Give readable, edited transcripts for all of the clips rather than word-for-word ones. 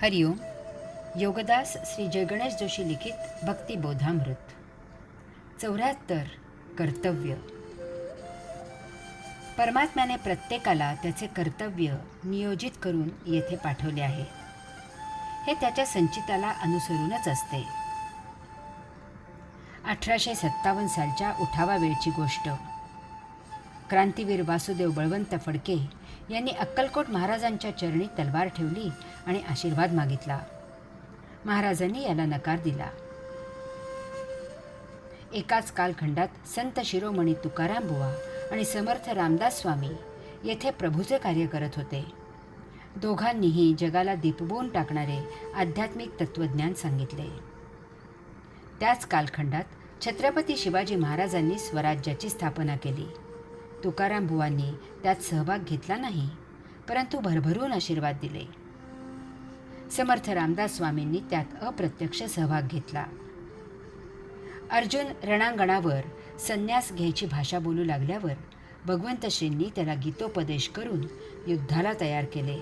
हरिओम. योगदास श्री जयगणेश जोशी लिखित भक्तिबोधामृत. 74. कर्तव्य. परमात्म्याने प्रत्येकाला त्याचे कर्तव्य नियोजित करून येथे पाठवले आहे. हे त्याच्या संचिताला अनुसरूनच असते. 1857 सालच्या उठावा वेळची गोष्ट. क्रांतीवीर वासुदेव बळवंत फडके यांनी अक्कलकोट महाराजांच्या चरणी तलवार ठेवली आणि आशीर्वाद मागितला. महाराजांनी याला नकार दिला. एकाच कालखंडात संत शिरोमणी तुकाराम बुवा आणि समर्थ रामदास स्वामी येथे प्रभूचे कार्य करत होते. दोघांनीही जगाला दिपवून टाकणारे आध्यात्मिक तत्त्वज्ञान सांगितले. त्याच कालखंडात छत्रपती शिवाजी महाराजांनी स्वराज्याची स्थापना केली. तुकाराम बुवांनी त्यात सहभाग घेतला नाही, परंतु भरभरून आशीर्वाद दिले. समर्थ रामदास स्वामींनी त्यात अप्रत्यक्ष सहभाग घेतला. अर्जुन रणांगणावर संन्यास घ्यायची भाषा बोलू लागल्यावर भगवंत श्रींनी त्याला गीतोपदेश करून युद्धाला तयार केले,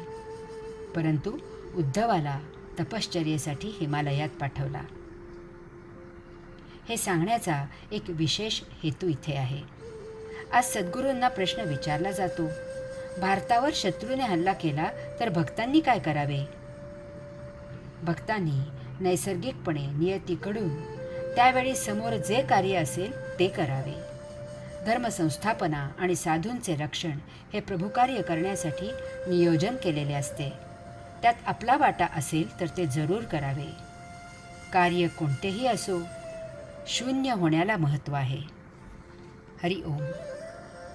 परंतु उद्धवाला तपश्चर्येसाठी हिमालयात पाठवला. हे सांगण्याचा एक विशेष हेतू इथे आहे. आज सद्गुरूंना प्रश्न विचारला जातो, भारतावर शत्रूने हल्ला केला तर भक्तांनी काय करावे? भक्तांनी नैसर्गिकपणे नियतीकडून त्यावेळी समोर जे कार्य असेल ते करावे. धर्मसंस्थापना आणि साधूंचे रक्षण हे प्रभुकार्य करण्यासाठी नियोजन केलेले असते. त्यात आपला वाटा असेल तर ते जरूर करावे. कार्य कोणतेही असो, शून्य होण्याला महत्त्व आहे. हरि ओम.